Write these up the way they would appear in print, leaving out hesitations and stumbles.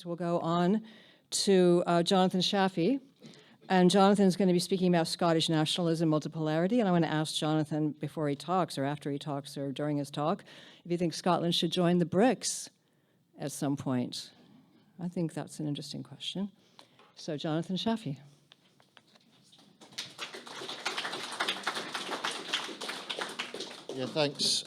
we'll go on to Jonathon Shafi. And Jonathan's going to be speaking about Scottish nationalism, multipolarity. And I want to ask Jonathon before he talks, or after he talks, or during his talk, if you think Scotland should join the BRICS at some point. I think that's an interesting question. So Jonathon Shafi. Yeah, thanks.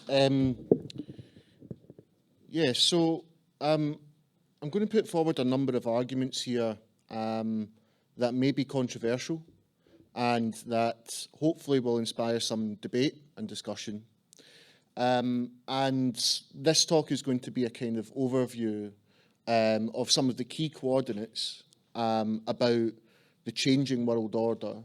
So I'm going to put forward a number of arguments here that may be controversial and that hopefully will inspire some debate and discussion. And this talk is going to be a kind of overview of some of the key coordinates about the changing world order,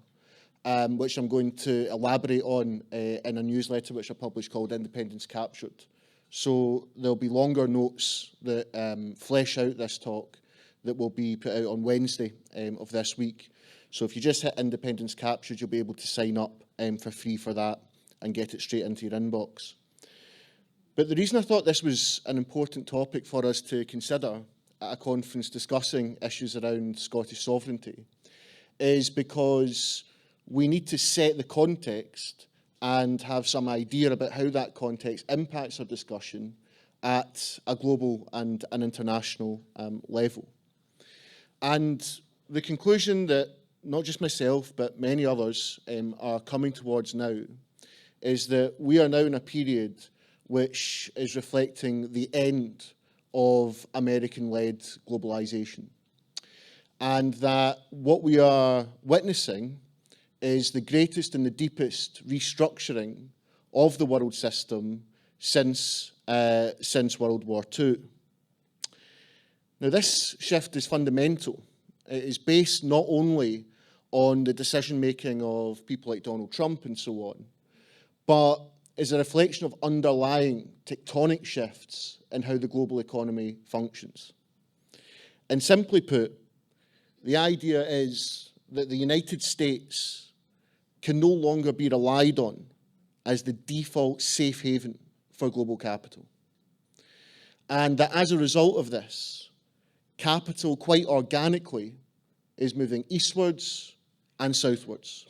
which I'm going to elaborate on in a newsletter which I published called Independence Captured. So there'll be longer notes that flesh out this talk that will be put out on Wednesday of this week. So if you just hit Independence Captured, you'll be able to sign up for free for that and get it straight into your inbox. But the reason I thought this was an important topic for us to consider at a conference discussing issues around Scottish sovereignty is because we need to set the context and have some idea about how that context impacts our discussion at a global and an international level. And the conclusion that not just myself, but many others are coming towards now is that we are now in a period which is reflecting the end of American-led globalization. And that what we are witnessing is the greatest and the deepest restructuring of the world system since World War II. Now, this shift is fundamental. It is based not only on the decision-making of people like Donald Trump and so on, but is a reflection of underlying tectonic shifts in how the global economy functions. And simply put, the idea is that the United States can no longer be relied on as the default safe haven for global capital. And that as a result of this, capital quite organically is moving eastwards and southwards.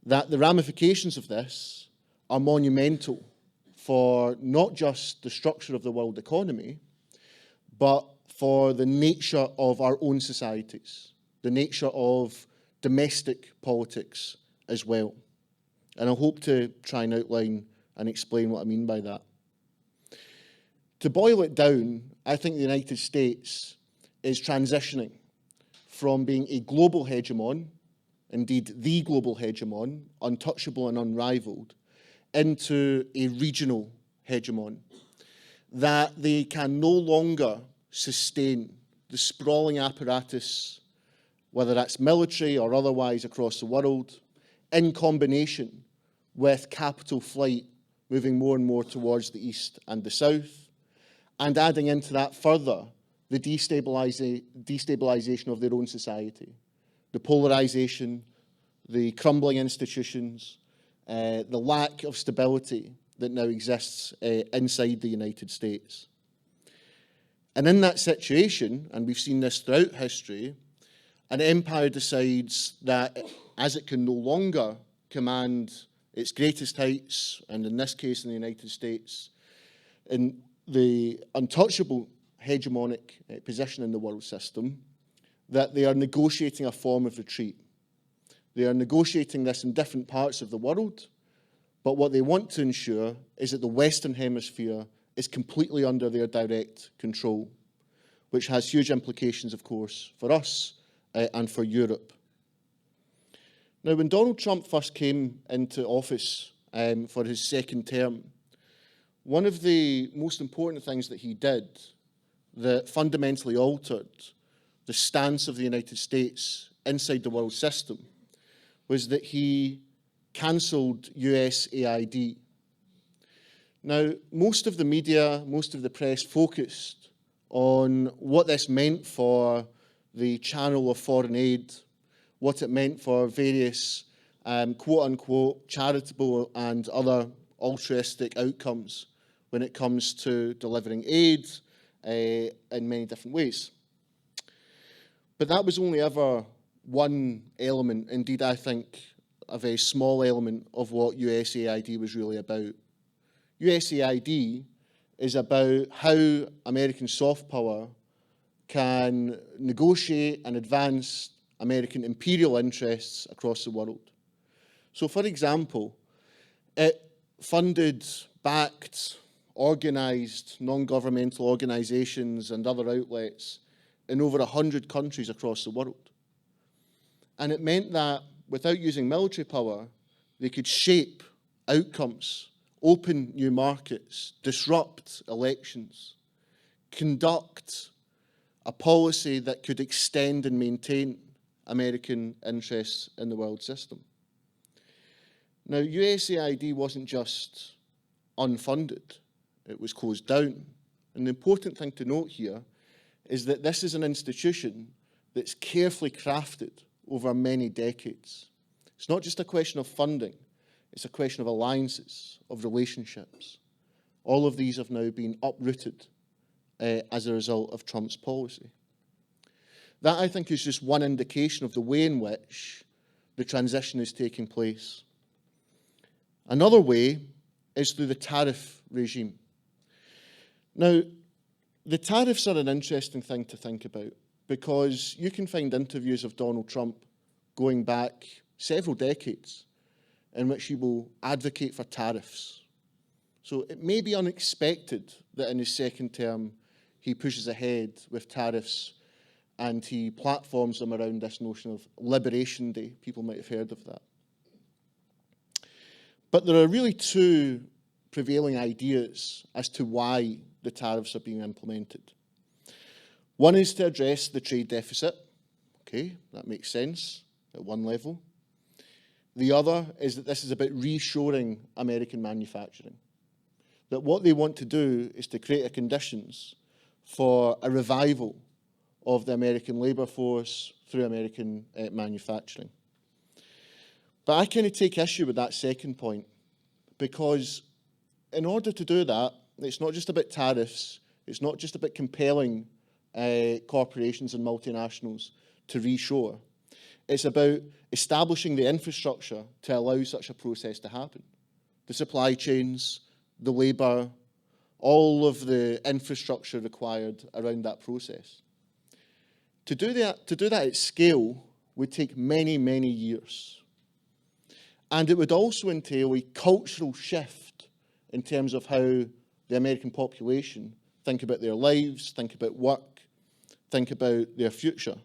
That the ramifications of this are monumental for not just the structure of the world economy, but for the nature of our own societies, the nature of domestic politics as well. And I hope to try and outline and explain what I mean by that. To boil it down, I think the United States is transitioning from being a global hegemon, indeed the global hegemon, untouchable and unrivaled, into a regional hegemon, that they can no longer sustain the sprawling apparatus, whether that's military or otherwise across the world, in combination with capital flight moving more and more towards the east and the south, and adding into that further the destabilization of their own society, the polarization, the crumbling institutions, the lack of stability that now exists inside the United States. And in that situation, and we've seen this throughout history, an empire decides that as it can no longer command its greatest heights, and in this case in the United States, in the untouchable hegemonic position in the world system, that they are negotiating a form of retreat. They are negotiating this in different parts of the world, but what they want to ensure is that the Western Hemisphere is completely under their direct control, which has huge implications, of course, for us and for Europe. Now, when Donald Trump first came into office for his second term, one of the most important things that he did that fundamentally altered the stance of the United States inside the world system was that he cancelled US AID. Now, most of the media, most of the press focused on what this meant for the channel of foreign aid, what it meant for various quote-unquote charitable and other altruistic outcomes when it comes to delivering aid in many different ways. But that was only ever one element, indeed I think a very small element of what USAID was really about. USAID is about how American soft power can negotiate and advance American imperial interests across the world. So, for example, it funded, backed, organised non-governmental organisations and other outlets in over 100 countries across the world. And it meant that without using military power, they could shape outcomes, open new markets, disrupt elections, conduct a policy that could extend and maintain American interests in the world system. Now, USAID wasn't just unfunded, it was closed down. And the important thing to note here is that this is an institution that's carefully crafted over many decades. It's not just a question of funding, it's a question of alliances, of relationships. All of these have now been uprooted as a result of Trump's policy. That, I think, is just one indication of the way in which the transition is taking place. Another way is through the tariff regime. Now, the tariffs are an interesting thing to think about because you can find interviews of Donald Trump going back several decades in which he will advocate for tariffs. So it may be unexpected that in his second term he pushes ahead with tariffs and he platforms them around this notion of Liberation Day. People might have heard of that. But there are really two prevailing ideas as to why the tariffs are being implemented. One is to address the trade deficit. Okay, that makes sense at one level. The other is that this is about reshoring American manufacturing. That what they want to do is to create a conditions for a revival of the American labour force through American manufacturing. But I kind of take issue with that second point because in order to do that, it's not just about tariffs, it's not just about compelling corporations and multinationals to reshore. It's about establishing the infrastructure to allow such a process to happen. The supply chains, the labour, all of the infrastructure required around that process. To do that at scale would take many, many years. And it would also entail a cultural shift in terms of how the American population think about their lives, think about work, think about their future.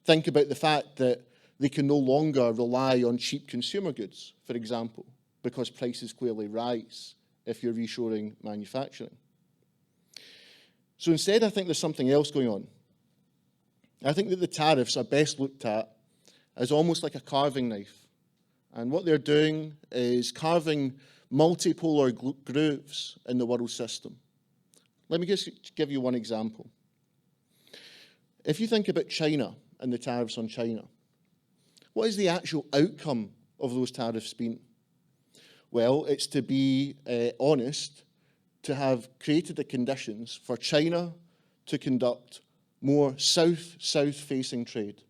Think about the fact that they can no longer rely on cheap consumer goods, for example, because prices clearly rise if you're reshoring manufacturing. So instead, I think there's something else going on. I think that the tariffs are best looked at as almost like a carving knife. And what they're doing is carving multipolar grooves in the world system. Let me just give you one example. If you think about China and the tariffs on China, what is the actual outcome of those tariffs been? Well, it's to be honest, to have created the conditions for China to conduct more south-south facing trade.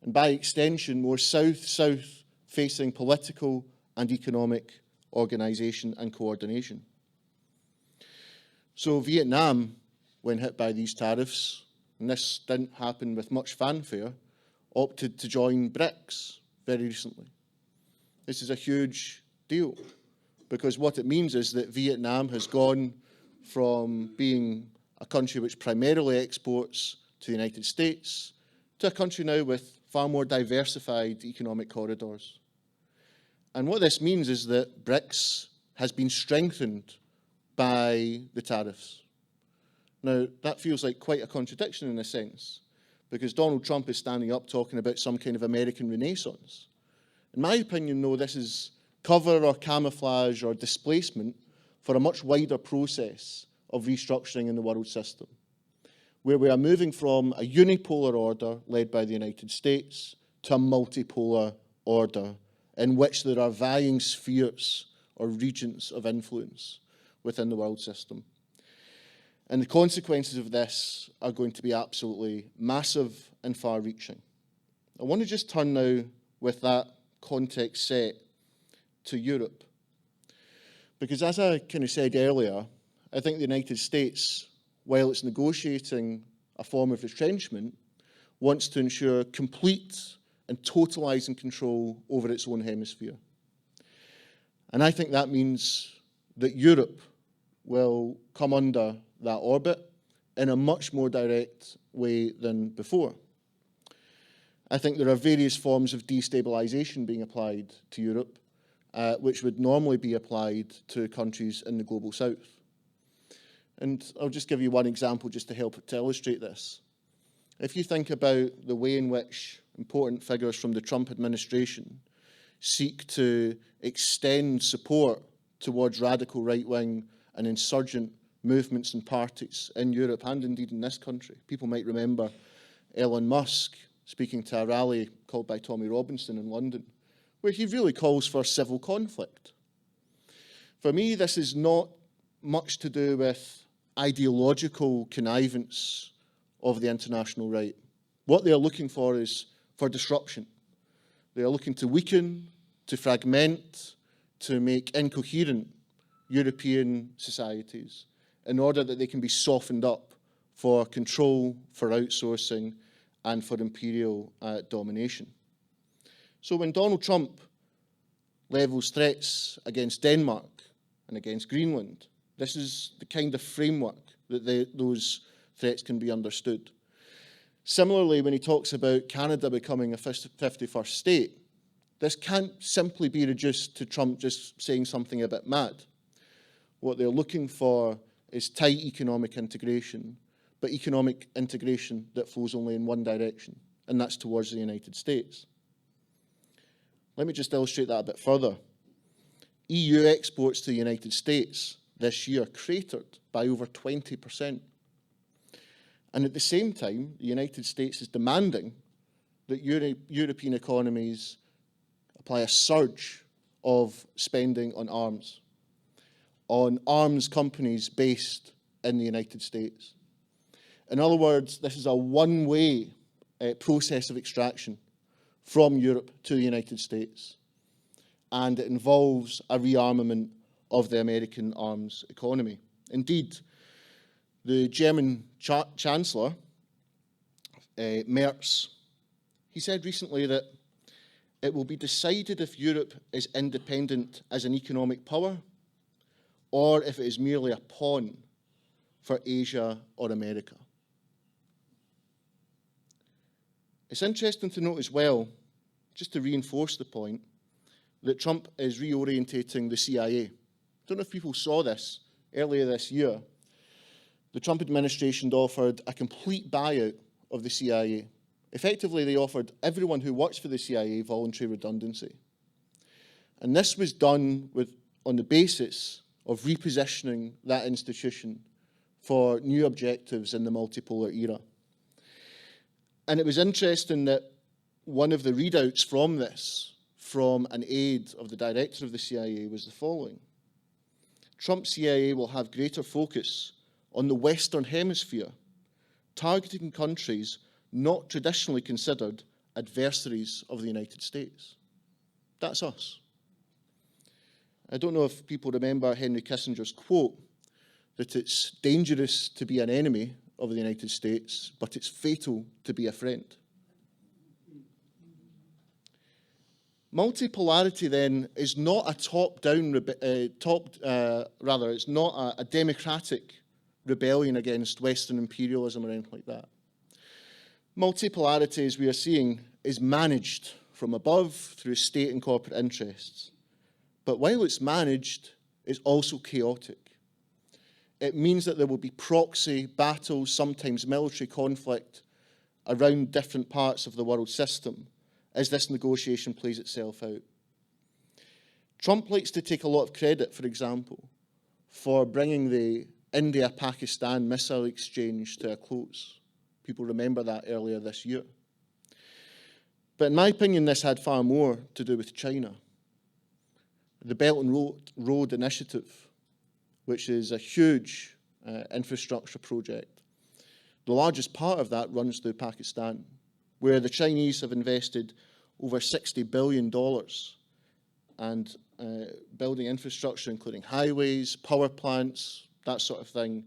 And by extension, more south-south facing political and economic organisation and coordination. So Vietnam, when hit by these tariffs, and this didn't happen with much fanfare, opted to join BRICS very recently. This is a huge deal because what it means is that Vietnam has gone from being a country which primarily exports to the United States to a country now with far more diversified economic corridors. And what this means is that BRICS has been strengthened by the tariffs. Now, that feels like quite a contradiction in a sense, because Donald Trump is standing up talking about some kind of American renaissance. In my opinion, though, this is cover or camouflage or displacement for a much wider process of restructuring in the world system, where we are moving from a unipolar order led by the United States to a multipolar order in which there are vying spheres or regions of influence within the world system. And the consequences of this are going to be absolutely massive and far-reaching. I want to just turn now, with that context set, to Europe. Because as I kind of said earlier, I think the United States, while it's negotiating a form of retrenchment, wants to ensure complete and totalizing control over its own hemisphere. And I think that means that Europe will come under that orbit in a much more direct way than before. I think there are various forms of destabilization being applied to Europe, which would normally be applied to countries in the global south. And I'll just give you one example just to help to illustrate this. If you think about the way in which important figures from the Trump administration seek to extend support towards radical right-wing and insurgent movements and parties in Europe and indeed in this country. People might remember Elon Musk speaking to a rally called by Tommy Robinson in London, where he really calls for civil conflict. For me, this is not much to do with ideological connivance of the international right. What they are looking for is for disruption. They are looking to weaken, to fragment, to make incoherent European societies in order that they can be softened up for control, for outsourcing, and for imperial domination. So when Donald Trump levels threats against Denmark and against Greenland, this is the kind of framework that those threats can be understood. Similarly, when he talks about Canada becoming a 51st state, this can't simply be reduced to Trump just saying something a bit mad. What they're looking for is tight economic integration, but economic integration that flows only in one direction, and that's towards the United States. Let me just illustrate that a bit further. EU exports to the United States this year cratered by over 20%. And at the same time, the United States is demanding that European economies apply a surge of spending on arms companies based in the United States. In other words, this is a one-way process of extraction from Europe to the United States, and it involves a rearmament of the American arms economy. Indeed, the German Chancellor, Merz, he said recently that it will be decided if Europe is independent as an economic power or if it is merely a pawn for Asia or America. It's interesting to note as well, just to reinforce the point, that Trump is reorientating the CIA. I don't know if people saw this earlier this year. The Trump administration offered a complete buyout of the CIA. Effectively, they offered everyone who works for the CIA voluntary redundancy. And this was done on the basis of repositioning that institution for new objectives in the multipolar era. And it was interesting that one of the readouts from this, from an aide of the director of the CIA, was the following. Trump's CIA will have greater focus on the Western Hemisphere, targeting countries not traditionally considered adversaries of the United States. That's us. I don't know if people remember Henry Kissinger's quote that it's dangerous to be an enemy of the United States, but it's fatal to be a friend. Multipolarity then is not a it's not a democratic rebellion against Western imperialism or anything like that. Multipolarity, as we are seeing, is managed from above through state and corporate interests. But while it's managed, it's also chaotic. It means that there will be proxy battles, sometimes military conflict, around different parts of the world system as this negotiation plays itself out. Trump likes to take a lot of credit, for example, for bringing the India-Pakistan missile exchange to a close. People remember that earlier this year. But in my opinion, this had far more to do with China. The Belt and Road Initiative, which is a huge infrastructure project. The largest part of that runs through Pakistan. where the Chinese have invested over $60 billion and building infrastructure, including highways, power plants, that sort of thing,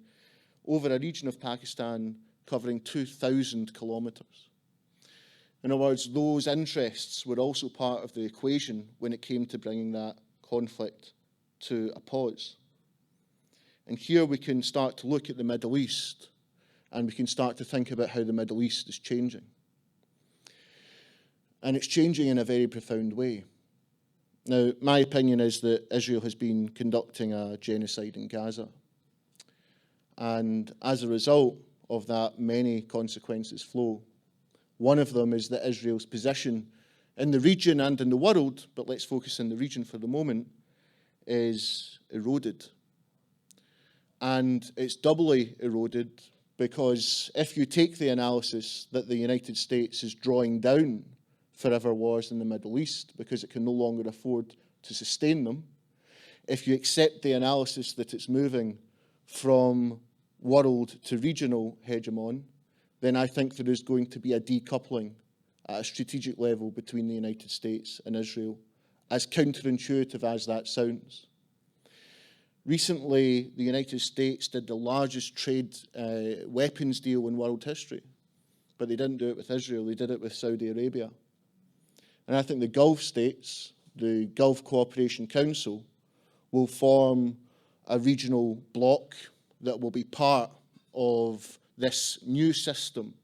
over a region of Pakistan covering 2,000 kilometres. In other words, those interests were also part of the equation when it came to bringing that conflict to a pause. And here we can start to look at the Middle East, and we can start to think about how the Middle East is changing. And it's changing in a very profound way. Now, my opinion is that Israel has been conducting a genocide in Gaza. And as a result of that, many consequences flow. One of them is that Israel's position in the region and in the world, but let's focus on the region for the moment, is eroded. And it's doubly eroded because if you take the analysis that the United States is drawing down forever wars in the Middle East because it can no longer afford to sustain them, if you accept the analysis that it's moving from world to regional hegemon, then I think there is going to be a decoupling at a strategic level between the United States and Israel, as counterintuitive as that sounds. Recently, the United States did the largest trade weapons deal in world history, but they didn't do it with Israel, they did it with Saudi Arabia. And I think the Gulf states, the Gulf Cooperation Council, will form a regional bloc that will be part of this new system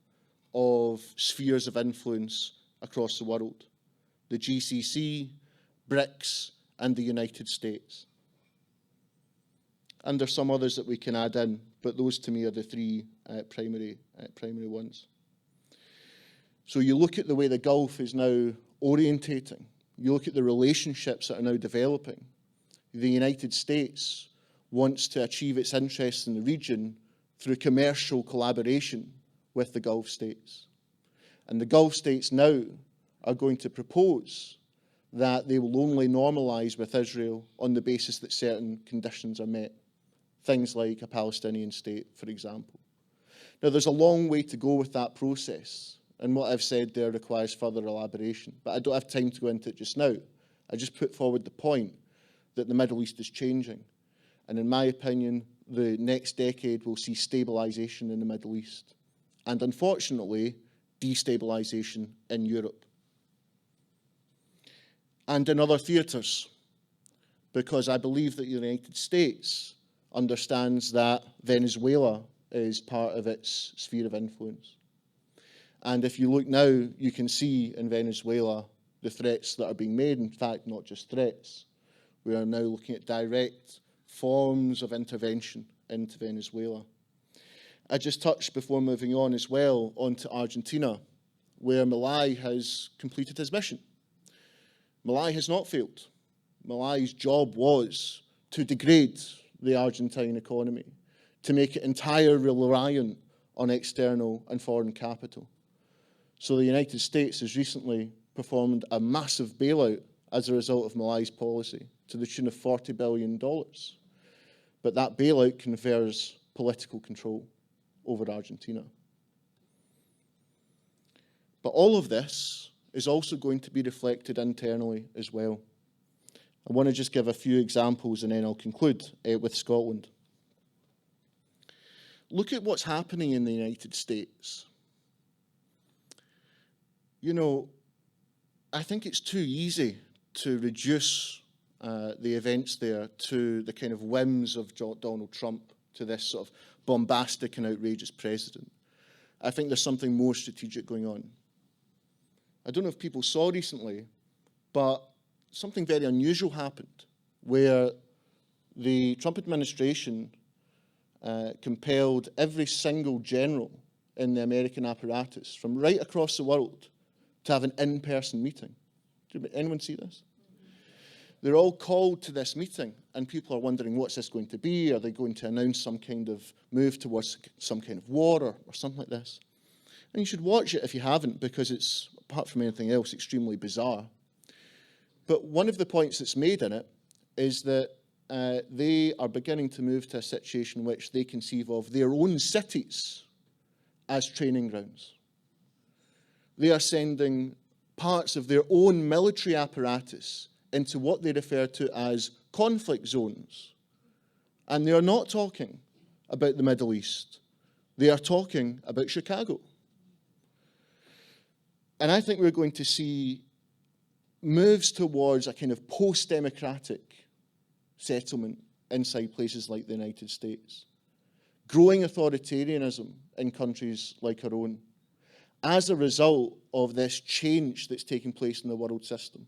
of spheres of influence across the world. The GCC, BRICS, and the United States. And there's some others that we can add in, but those to me are the three primary ones. So you look at the way the Gulf is now orientating, you look at the relationships that are now developing. The United States wants to achieve its interests in the region through commercial collaboration with the Gulf states. And the Gulf states now are going to propose that they will only normalize with Israel on the basis that certain conditions are met. Things like a Palestinian state, for example. Now, there's a long way to go with that process, and what I've said there requires further elaboration, but I don't have time to go into it just now. I just put forward the point that the Middle East is changing, and in my opinion, the next decade will see stabilization in the Middle East, and unfortunately, destabilization in Europe. And in other theatres, because I believe that the United States understands that Venezuela is part of its sphere of influence. And if you look now, you can see in Venezuela the threats that are being made. In fact, not just threats. We are now looking at direct forms of intervention into Venezuela. I just touched before moving on as well onto Argentina, where Milei has completed his mission. Milei has not failed. Milei's job was to degrade the Argentine economy, to make it entirely reliant on external and foreign capital. So the United States has recently performed a massive bailout as a result of Milei's policy to the tune of $40 billion. But that bailout confers political control over Argentina. But all of this is also going to be reflected internally as well. I want to just give a few examples and then I'll conclude with Scotland. Look at what's happening in the United States. You know, I think it's too easy to reduce the events there to the kind of whims of Donald Trump, to this sort of bombastic and outrageous president. I think there's something more strategic going on. I don't know if people saw recently, but something very unusual happened where the Trump administration compelled every single general in the American apparatus from right across the world to have an in-person meeting. Did anyone see this? They're all called to this meeting, and people are wondering, what's this going to be? Are they going to announce some kind of move towards some kind of war or something like this? And you should watch it if you haven't, because it's, apart from anything else, extremely bizarre. But one of the points that's made in it is that they are beginning to move to a situation in which they conceive of their own cities as training grounds. they are sending parts of their own military apparatus into what they refer to as conflict zones. And they are not talking about the Middle East. They are talking about Chicago. And I think we're going to see moves towards a kind of post-democratic settlement inside places like the United States. Growing authoritarianism in countries like our own as a result of this change that's taking place in the world system.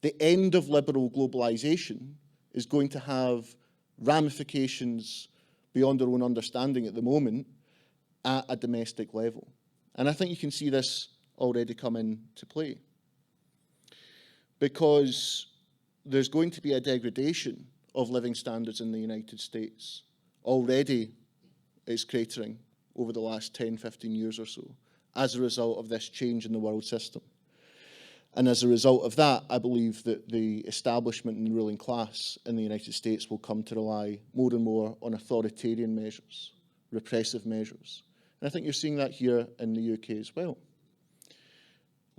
The end of liberal globalization is going to have ramifications beyond our own understanding at the moment at a domestic level. And I think you can see this already come into play. Because there's going to be a degradation of living standards in the United States. Already it's cratering over the last 10, 15 years or so as a result of this change in the world system. And as a result of that, I believe that the establishment and the ruling class in the United States will come to rely more and more on authoritarian measures, repressive measures. And I think you're seeing that here in the UK as well.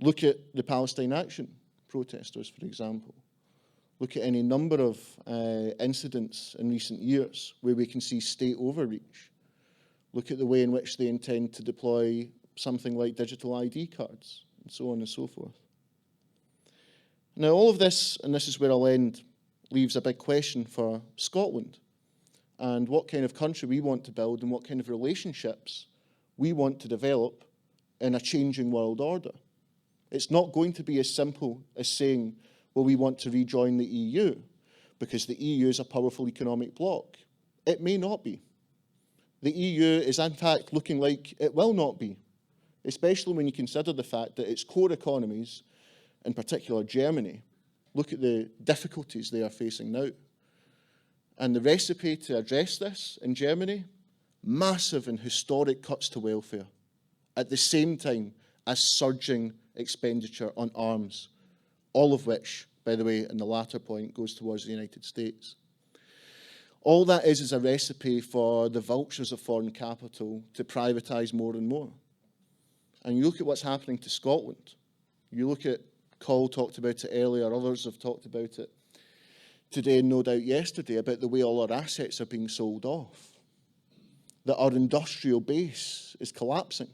Look at the Palestine Action protesters, for example. Look at any number of incidents in recent years where we can see state overreach. Look at the way in which they intend to deploy something like digital ID cards, and so on and so forth. Now, all of this, and this is where I'll end, leaves a big question for Scotland and what kind of country we want to build and what kind of relationships we want to develop in a changing world order. It's not going to be as simple as saying, well, we want to rejoin the EU because the EU is a powerful economic bloc. It may not be. The EU is in fact looking like it will not be, especially when you consider the fact that its core economies, in particular Germany, look at the difficulties they are facing now. And the recipe to address this in Germany, massive and historic cuts to welfare, at the same time as surging expenditure on arms, all of which, by the way, in the latter point, goes towards the United States. All that is a recipe for the vultures of foreign capital to privatise more and more. And you look at what's happening to Scotland. You look at, Cole talked about it earlier, others have talked about it today and no doubt yesterday, about the way all our assets are being sold off. That our industrial base is collapsing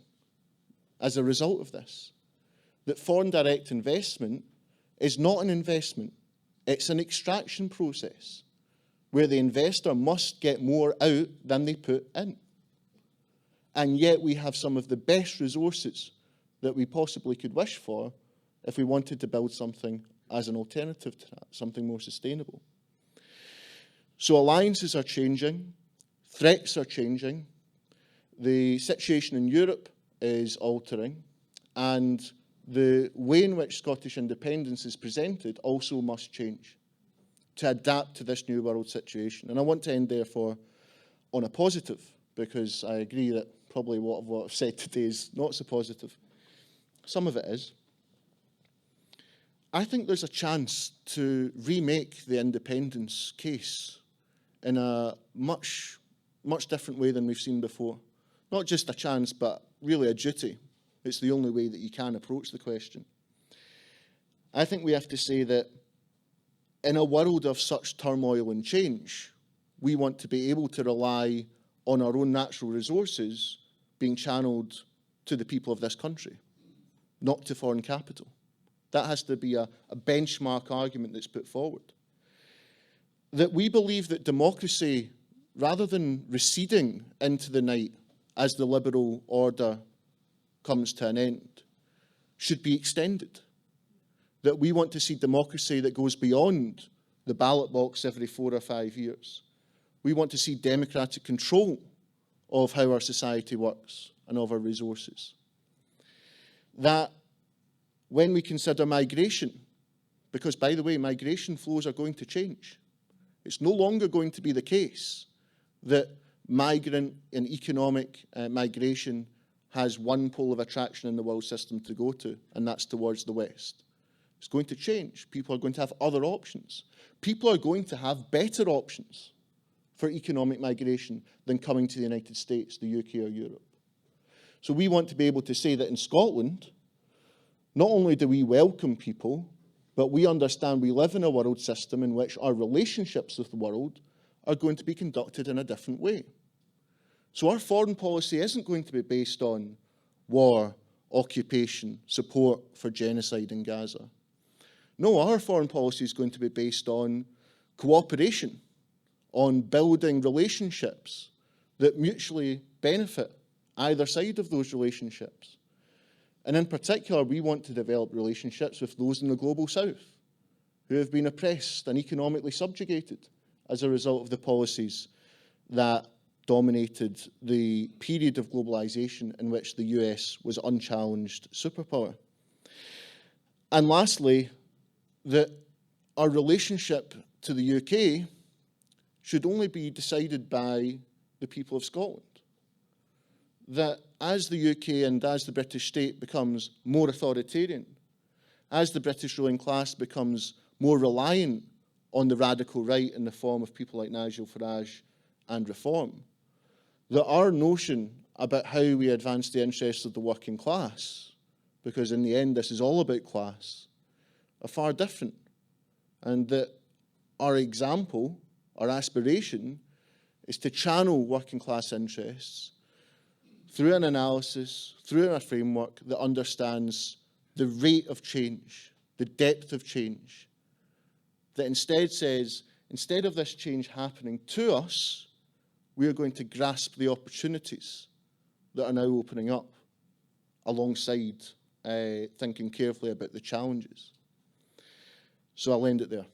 as a result of this. That foreign direct investment is not an investment, it's an extraction process where the investor must get more out than they put in. And yet we have some of the best resources that we possibly could wish for if we wanted to build something as an alternative to that, something more sustainable. So alliances are changing, threats are changing, the situation in Europe is altering, and the way in which Scottish independence is presented also must change to adapt to this new world situation. And I want to end, therefore, on a positive, because I agree that probably what I've said today is not so positive. Some of it is. I think there's a chance to remake the independence case in a much, much different way than we've seen before. Not just a chance, but really a duty. It's the only way that you can approach the question. I think we have to say that in a world of such turmoil and change, we want to be able to rely on our own natural resources being channeled to the people of this country, not to foreign capital. That has to be a benchmark argument that's put forward. That we believe that democracy, rather than receding into the night as the liberal order comes to an end, should be extended. That we want to see democracy that goes beyond the ballot box every 4 or 5 years. We want to see democratic control of how our society works and of our resources. That when we consider migration, because, by the way, migration flows are going to change. It's no longer going to be the case that migrant and economic migration has one pole of attraction in the world system to go to, and that's towards the West. It's going to change. People are going to have other options. People are going to have better options for economic migration than coming to the United States, the UK or Europe. So we want to be able to say that in Scotland, not only do we welcome people, but we understand we live in a world system in which our relationships with the world are going to be conducted in a different way. So our foreign policy isn't going to be based on war, occupation, support for genocide in Gaza. No, our foreign policy is going to be based on cooperation, on building relationships that mutually benefit either side of those relationships. And in particular, we want to develop relationships with those in the global south who have been oppressed and economically subjugated as a result of the policies that dominated the period of globalization in which the US was unchallenged superpower. And lastly, that our relationship to the UK should only be decided by the people of Scotland. That as the UK and as the British state becomes more authoritarian, as the British ruling class becomes more reliant on the radical right in the form of people like Nigel Farage and Reform, that our notion about how we advance the interests of the working class, because in the end this is all about class, are far different. And that our example, our aspiration, is to channel working class interests through an analysis, through a framework that understands the rate of change, the depth of change, that instead says, instead of this change happening to us, we are going to grasp the opportunities that are now opening up alongside thinking carefully about the challenges. So I'll end it there.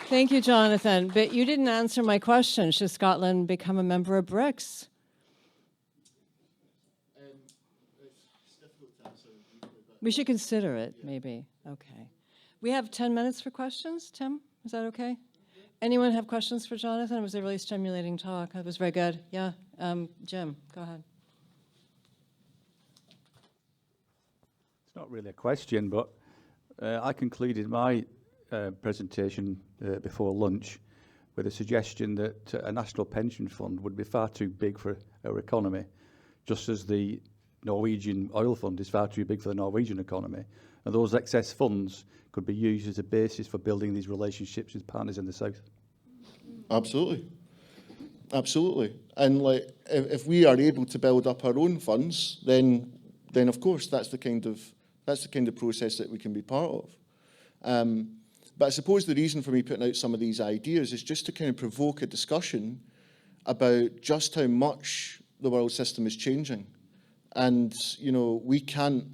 Thank you, Jonathon. But you didn't answer my question. Should Scotland become a member of BRICS? We should consider it, maybe. Okay. We have 10 minutes for questions. Tim, is that okay? Anyone have questions for Jonathon? It was a really stimulating talk. It was very good. Yeah. Jim, go ahead. It's not really a question, but I concluded my presentation before lunch with a suggestion that a national pension fund would be far too big for our economy, just as the Norwegian oil fund is far too big for the Norwegian economy. And those excess funds could be used as a basis for building these relationships with partners in the South. Absolutely. Absolutely. And like, if we are able to build up our own funds, then of course that's the kind of process that we can be part of. But I suppose the reason for me putting out some of these ideas is just to kind of provoke a discussion about just how much the world system is changing. And, you know, we can't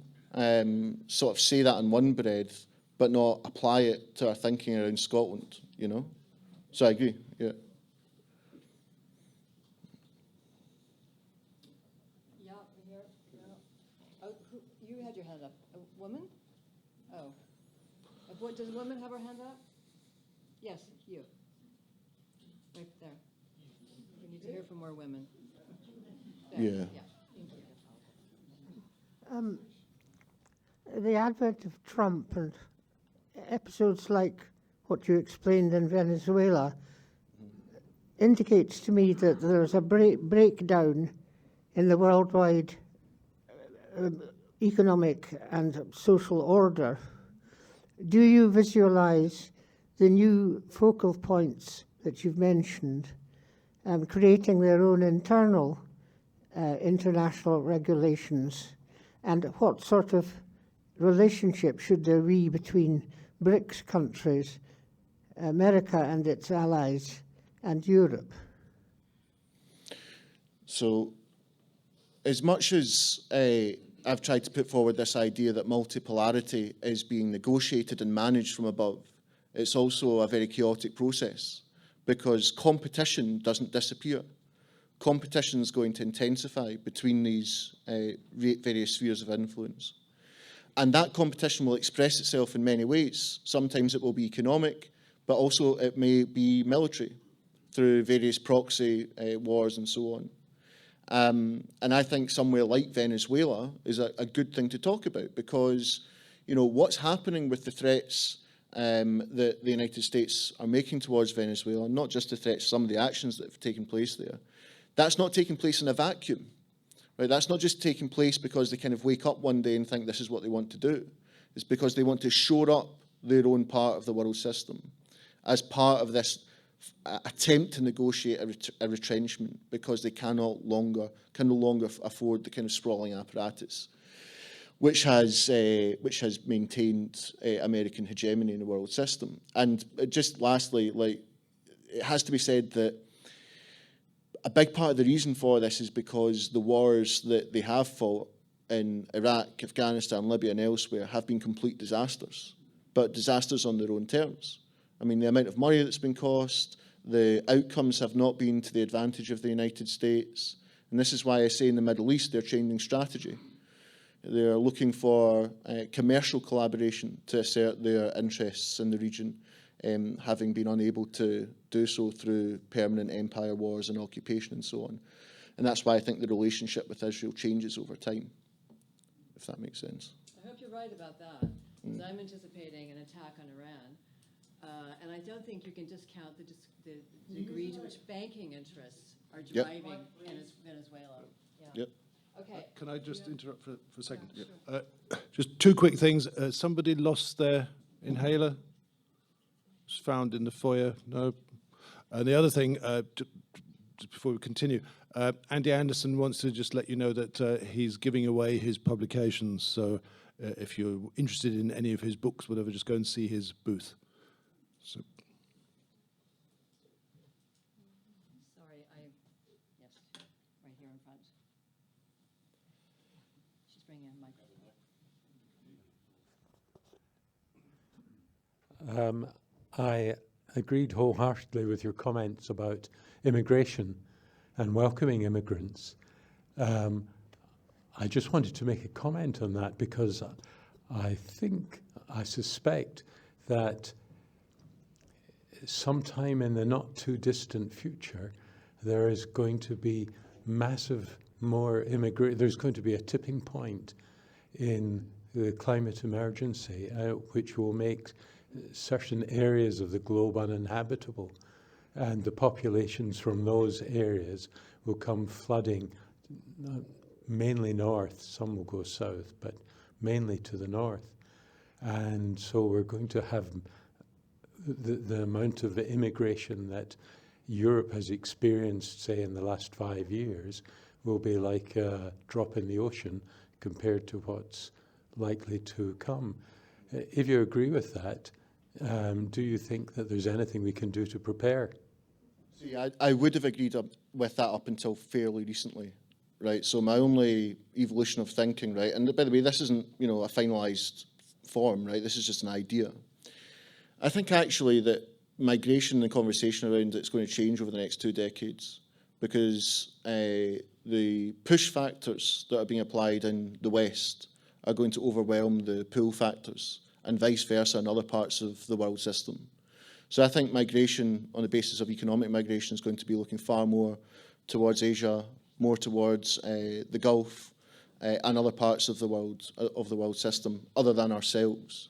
sort of say that in one breath, but not apply it to our thinking around Scotland, you know? So I agree, yeah. Yeah, here. Yeah. Oh, you had your hand up. A woman? Oh. Does a woman have her hand up? Yes, you. Right there. We need to hear from more women. There. Yeah. The advent of Trump and episodes like what you explained in Venezuela indicates to me that there's a breakdown in the worldwide economic and social order. Do you visualize the new focal points that you've mentioned creating their own internal international regulations? And what sort of relationship should there be between BRICS countries, America and its allies, and Europe? So, as much as I've tried to put forward this idea that multipolarity is being negotiated and managed from above, it's also a very chaotic process because competition doesn't disappear. Competition is going to intensify between these various spheres of influence. And that competition will express itself in many ways. Sometimes it will be economic, but also it may be military through various proxy wars and so on. And I think somewhere like Venezuela is a good thing to talk about because, you know, what's happening with the threats that the United States are making towards Venezuela, not just the threats, some of the actions that have taken place there, That's not taking place in a vacuum. Right? That's not just taking place because they kind of wake up one day and think this is what they want to do. It's because they want to shore up their own part of the world system as part of this attempt to negotiate a retrenchment, because they can no longer afford the kind of sprawling apparatus which has maintained American hegemony in the world system. And just lastly, it has to be said that a big part of the reason for this is because the wars that they have fought in Iraq, Afghanistan, Libya and elsewhere have been complete disasters, but disasters on their own terms. I mean, the amount of money that's been cost, the outcomes have not been to the advantage of the United States. And this is why I say in the Middle East they're changing strategy. They're looking for commercial collaboration to assert their interests in the region, having been unable to do so through permanent empire wars and occupation and so on. And that's why I think the relationship with Israel changes over time, if that makes sense. I hope you're right about that, because I'm anticipating an attack on Iran. And I don't think you can discount the degree to which banking interests are driving Venezuela. Yeah. Yep. Okay. Can I just interrupt for a second? Yeah, sure. Just two quick things. Somebody lost their inhaler. It's found in the foyer. No. And the other thing, just before we continue, Andy Anderson wants to just let you know that he's giving away his publications. So if you're interested in any of his books, whatever, just go and see his booth. So. Sorry, yes, right here in front. She's bringing a microphone. I agreed wholeheartedly with your comments about immigration and welcoming immigrants. I just wanted to make a comment on that because I suspect that sometime in the not too distant future, there is going to be massive more there's going to be a tipping point in the climate emergency, which will make certain areas of the globe uninhabitable. And the populations from those areas will come flooding, mainly north, some will go south, but mainly to the north. And so we're going to have the amount of immigration that Europe has experienced, say, in the last 5 years, will be like a drop in the ocean compared to what's likely to come. If you agree with that, do you think that there's anything we can do to prepare? See, I would have agreed with that up until fairly recently, right? So my only evolution of thinking, right, and by the way, this isn't, a finalised form, right? This is just an idea. I think actually that migration and the conversation around it's going to change over the next 2 decades, because the push factors that are being applied in the West are going to overwhelm the pull factors, and vice versa in other parts of the world system. So I think migration on the basis of economic migration is going to be looking far more towards Asia, more towards the Gulf and other parts of the world system other than ourselves.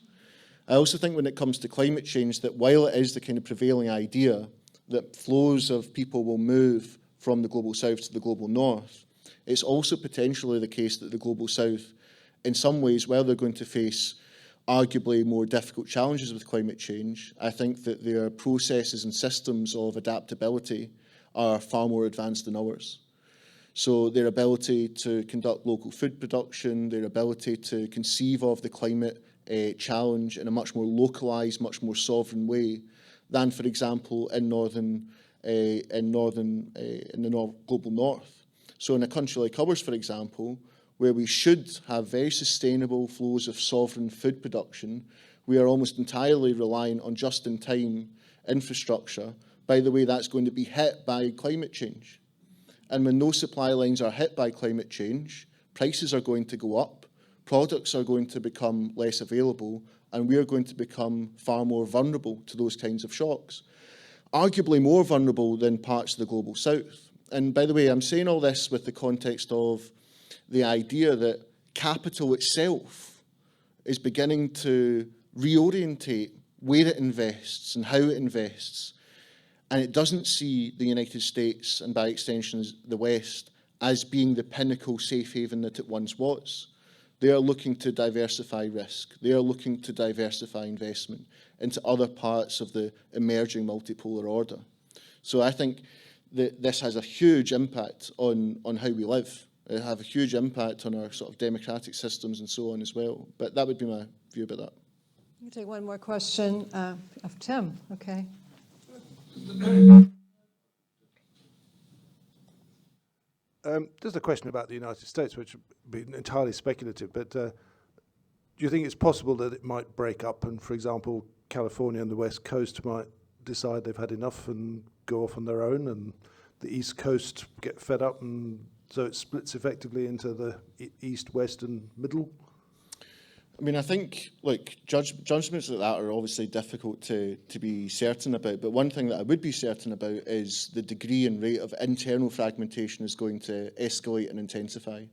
I also think when it comes to climate change that while it is the kind of prevailing idea that flows of people will move from the global south to the global north, it's also potentially the case that the global south, in some ways, while they're going to face arguably more difficult challenges with climate change, I think that their processes and systems of adaptability are far more advanced than ours. So their ability to conduct local food production, their ability to conceive of the climate challenge in a much more localised, much more sovereign way than, for example, in the global north. So in a country like ours, for example, where we should have very sustainable flows of sovereign food production, we are almost entirely reliant on just-in-time infrastructure. By the way, that's going to be hit by climate change. And when those supply lines are hit by climate change, prices are going to go up, products are going to become less available, and we are going to become far more vulnerable to those kinds of shocks, arguably more vulnerable than parts of the global south. And by the way, I'm saying all this with the context of the idea that capital itself is beginning to reorientate where it invests and how it invests. and it doesn't see the United States, and by extension the West, as being the pinnacle safe haven that it once was. They are looking to diversify risk. They are looking to diversify investment into other parts of the emerging multipolar order. So I think that this has a huge impact on how we live. It have a huge impact on our sort of democratic systems and so on as well. But that would be my view about that. You can take one more question of Tim. Okay. Just a question about the United States, which would be entirely speculative, but do you think it's possible that it might break up and, for example, California and the West Coast might decide they've had enough and go off on their own, and the East Coast get fed up, and so it splits effectively into the East, West and Middle? I mean, I think, look, judgments like that are obviously difficult to be certain about, but one thing that I would be certain about is the degree and rate of internal fragmentation is going to escalate and intensify.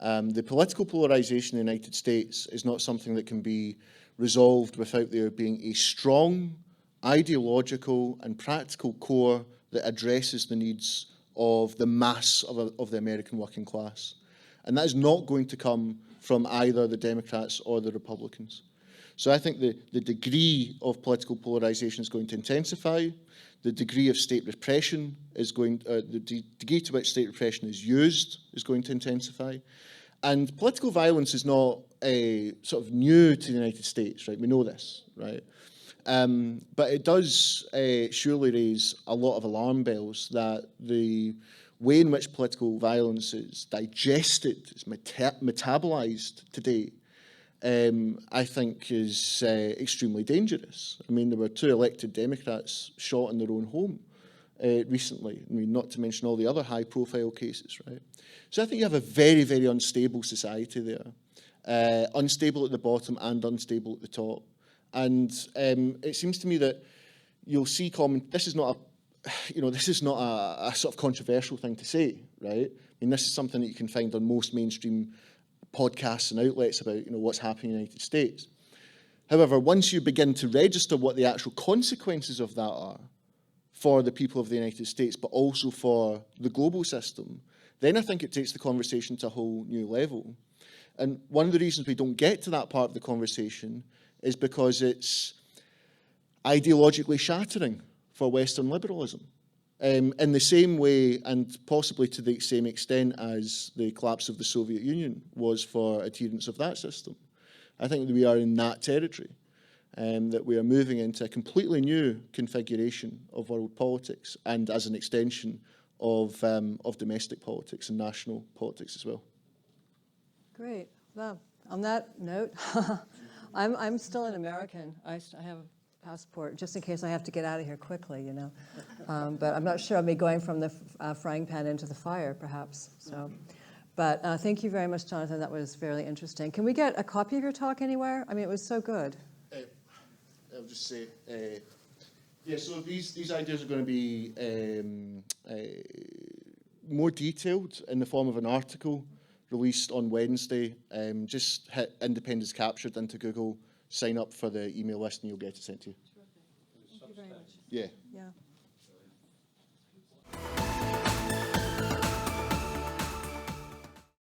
The political polarisation in the United States is not something that can be resolved without there being a strong ideological and practical core that addresses the needs of the mass of the American working class. And that is not going to come from either the Democrats or the Republicans. So I think the degree of political polarisation is going to intensify. The degree of state repression is going, the degree to which state repression is used is going to intensify. And political violence is not sort of new to the United States, right? We know this, right? But it does surely raise a lot of alarm bells that the way in which political violence is digested, is metabolized today, I think is extremely dangerous. I mean, there were 2 elected Democrats shot in their own home recently. I mean, not to mention all the other high-profile cases, right? So I think you have a very, very unstable society there, unstable at the bottom and unstable at the top. And it seems to me that you'll see this is not a sort of controversial thing to say, right? I mean, this is something that you can find on most mainstream podcasts and outlets about, what's happening in the United States. However, once you begin to register what the actual consequences of that are for the people of the United States, but also for the global system, then I think it takes the conversation to a whole new level. And one of the reasons we don't get to that part of the conversation is because it's ideologically shattering for Western liberalism. In the same way, and possibly to the same extent as the collapse of the Soviet Union was for adherents of that system. I think that we are in that territory, that we are moving into a completely new configuration of world politics, and as an extension of domestic politics and national politics as well. Great. Well, on that note, I'm still an American. I have a passport, just in case I have to get out of here quickly, But I'm not sure I'll be going from the frying pan into the fire, perhaps. So, but thank you very much, Jonathan. That was fairly interesting. Can we get a copy of your talk anywhere? I mean, it was so good. I'll just say, so these ideas are going to be more detailed in the form of an article released on Wednesday. Just hit Independence Captured into Google, sign up for the email list, and you'll get it sent to you. Thank you very much. Yeah. Yeah.